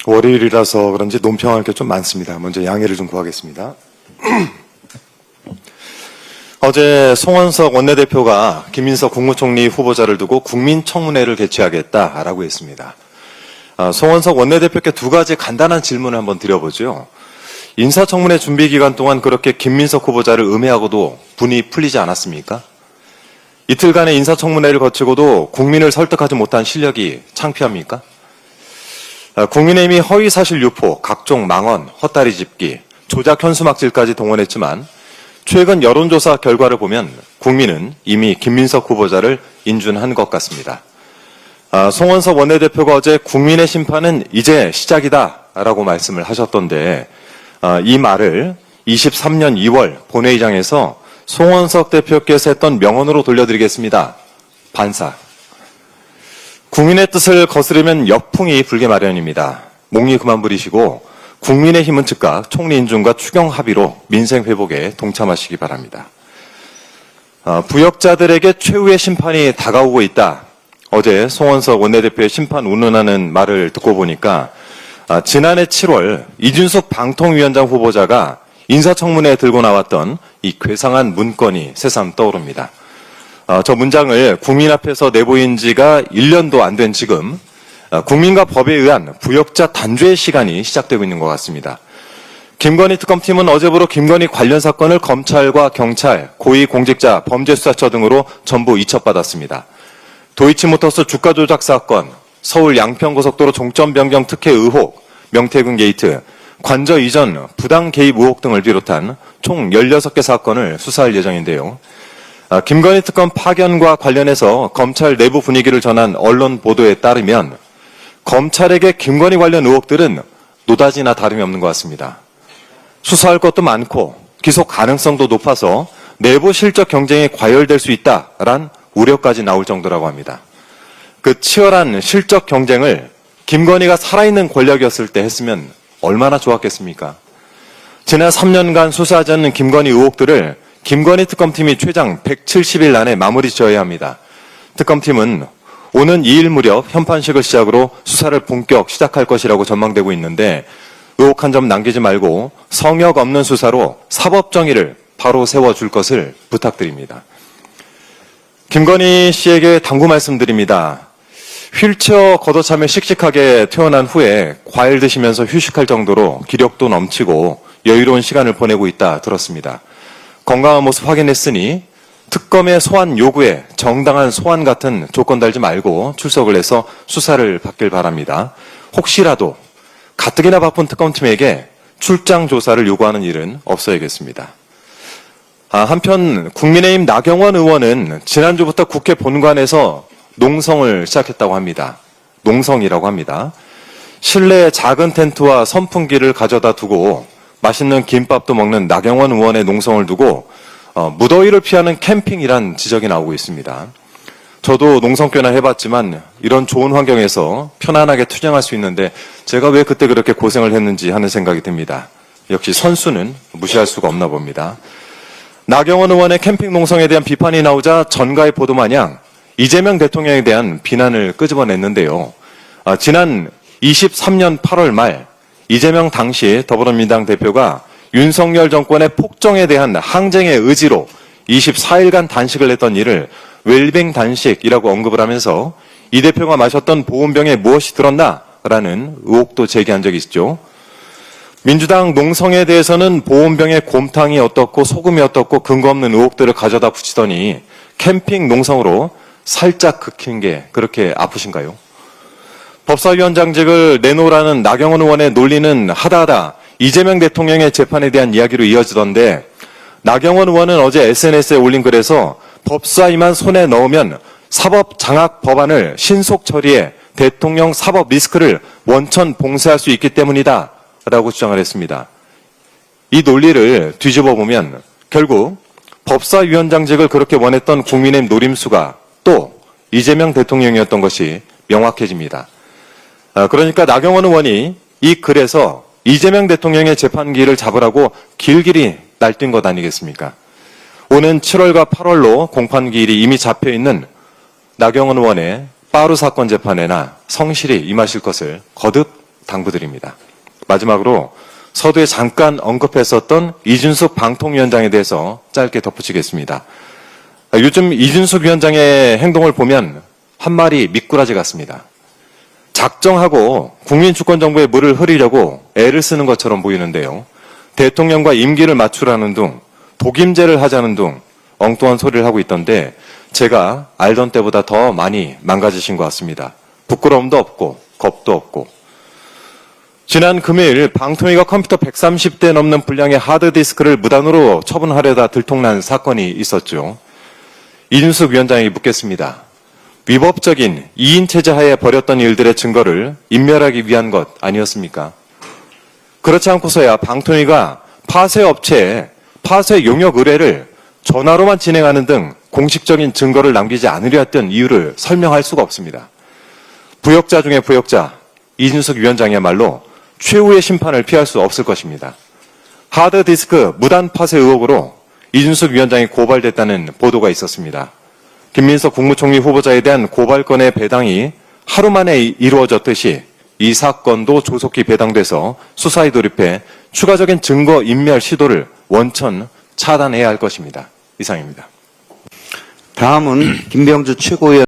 월요일이라서 그런지 논평할 게 좀 많습니다. 먼저 양해를 좀 구하겠습니다. 어제 송원석 원내대표가 김민석 국무총리 후보자를 두고 국민청문회를 개최하겠다라고 했습니다. 송원석 원내대표께 두 가지 간단한 질문을 한번 드려보죠. 인사청문회 준비 기간 동안 그렇게 김민석 후보자를 음해하고도 분이 풀리지 않았습니까? 이틀간의 인사청문회를 거치고도 국민을 설득하지 못한 실력이 창피합니까? 국민의힘이 허위사실 유포, 각종 망언, 헛다리 짚기, 조작 현수막질까지 동원했지만 최근 여론조사 결과를 보면 국민은 이미 김민석 후보자를 인준한 것 같습니다. 송원석 원내대표가 어제 국민의 심판은 이제 시작이다라고 말씀을 하셨던데 이 말을 23년 2월 본회의장에서 송원석 대표께서 했던 명언으로 돌려드리겠습니다. 반사. 국민의 뜻을 거스르면 역풍이 불게 마련입니다. 몽리 그만 부리시고 국민의힘은 즉각 총리 인준과 추경 합의로 민생 회복에 동참하시기 바랍니다. 부역자들에게 최후의 심판이 다가오고 있다. 어제 송원석 원내대표의 심판 운운하는 말을 듣고 보니까 지난해 7월 이준석 방통위원장 후보자가 인사청문회에 들고 나왔던 이 괴상한 문건이 새삼 떠오릅니다. 저 문장을 국민 앞에서 내보인 지가 1년도 안 된 지금 국민과 법에 의한 부역자 단죄의 시간이 시작되고 있는 것 같습니다. 김건희 특검팀은 어제부로 김건희 관련 사건을 검찰과 경찰, 고위공직자, 범죄수사처 등으로 전부 이첩받았습니다. 도이치모터스 주가 조작 사건, 서울 양평고속도로 종점 변경 특혜 의혹, 명태균 게이트, 관저 이전 부당 개입 의혹 등을 비롯한 총 16개 사건을 수사할 예정인데요. 김건희 특검 파견과 관련해서 검찰 내부 분위기를 전한 언론 보도에 따르면 검찰에게 김건희 관련 의혹들은 노다지나 다름이 없는 것 같습니다. 수사할 것도 많고 기소 가능성도 높아서 내부 실적 경쟁이 과열될 수 있다란 우려까지 나올 정도라고 합니다. 그 치열한 실적 경쟁을 김건희가 살아있는 권력이었을 때 했으면 얼마나 좋았겠습니까? 지난 3년간 수사하지 않는 김건희 의혹들을 김건희 특검팀이 최장 170일 안에 마무리 지어야 합니다. 특검팀은 오는 2일 무렵 현판식을 시작으로 수사를 본격 시작할 것이라고 전망되고 있는데 의혹 한 점 남기지 말고 성역 없는 수사로 사법 정의를 바로 세워줄 것을 부탁드립니다. 김건희 씨에게 당부 말씀드립니다. 휠체어 걷어차며 씩씩하게 퇴원한 후에 과일 드시면서 휴식할 정도로 기력도 넘치고 여유로운 시간을 보내고 있다 들었습니다. 건강한 모습 확인했으니 특검의 소환 요구에 정당한 소환 같은 조건 달지 말고 출석을 해서 수사를 받길 바랍니다. 혹시라도 가뜩이나 바쁜 특검팀에게 출장 조사를 요구하는 일은 없어야겠습니다. 한편 국민의힘 나경원 의원은 지난주부터 국회 본관에서 농성을 시작했다고 합니다. 농성이라고 합니다. 실내에 작은 텐트와 선풍기를 가져다 두고 맛있는 김밥도 먹는 나경원 의원의 농성을 두고 무더위를 피하는 캠핑이란 지적이 나오고 있습니다. 저도 농성 꽤나 해봤지만 이런 좋은 환경에서 편안하게 투쟁할 수 있는데 제가 왜 그때 그렇게 고생을 했는지 하는 생각이 듭니다. 역시 선수는 무시할 수가 없나 봅니다. 나경원 의원의 캠핑 농성에 대한 비판이 나오자 전가의 보도 마냥 이재명 대통령에 대한 비난을 끄집어냈는데요. 지난 23년 8월 말 이재명 당시 더불어민주당 대표가 윤석열 정권의 폭정에 대한 항쟁의 의지로 24일간 단식을 했던 일을 웰빙 단식이라고 언급을 하면서 이 대표가 마셨던 보온병에 무엇이 들었나라는 의혹도 제기한 적이 있죠. 민주당 농성에 대해서는 보온병에 곰탕이 어떻고 소금이 어떻고 근거 없는 의혹들을 가져다 붙이더니 캠핑 농성으로 살짝 긁힌 게 그렇게 아프신가요? 법사위원장직을 내놓으라는 나경원 의원의 논리는 하다하다 이재명 대통령의 재판에 대한 이야기로 이어지던데 나경원 의원은 어제 SNS에 올린 글에서 법사위만 손에 넣으면 사법 장악 법안을 신속 처리해 대통령 사법 리스크를 원천 봉쇄할 수 있기 때문이다 라고 주장을 했습니다. 이 논리를 뒤집어 보면 결국 법사위원장직을 그렇게 원했던 국민의힘 노림수가 또 이재명 대통령이었던 것이 명확해집니다. 그러니까 나경원 의원이 이 글에서 이재명 대통령의 재판기를 잡으라고 길길이 날뛴 것 아니겠습니까? 오는 7월과 8월로 공판기일이 이미 잡혀있는 나경원 의원의 빠루 사건 재판에나 성실히 임하실 것을 거듭 당부드립니다. 마지막으로 서두에 잠깐 언급했었던 이준석 방통위원장에 대해서 짧게 덧붙이겠습니다. 요즘 이준석 위원장의 행동을 보면 한 마리 미꾸라지 같습니다. 작정하고 국민주권정부에 물을 흐리려고 애를 쓰는 것처럼 보이는데요. 대통령과 임기를 맞추라는 둥, 독임제를 하자는 둥 엉뚱한 소리를 하고 있던데 제가 알던 때보다 더 많이 망가지신 것 같습니다. 부끄러움도 없고 겁도 없고. 지난 금요일 방통위가 컴퓨터 130대 넘는 분량의 하드디스크를 무단으로 처분하려다 들통난 사건이 있었죠. 이준석 위원장에게 묻겠습니다. 위법적인 2인 체제 하에 벌였던 일들의 증거를 인멸하기 위한 것 아니었습니까? 그렇지 않고서야 방통위가 파쇄 업체에 파쇄 용역 의뢰를 전화로만 진행하는 등 공식적인 증거를 남기지 않으려 했던 이유를 설명할 수가 없습니다. 부역자 중에 부역자 이준석 위원장이야말로 최후의 심판을 피할 수 없을 것입니다. 하드디스크 무단 파쇄 의혹으로 이준석 위원장이 고발됐다는 보도가 있었습니다. 김민석 국무총리 후보자에 대한 고발건의 배당이 하루 만에 이루어졌듯이 이 사건도 조속히 배당돼서 수사에 돌입해 추가적인 증거 인멸 시도를 원천 차단해야 할 것입니다. 이상입니다. 다음은 김병주 최고위원.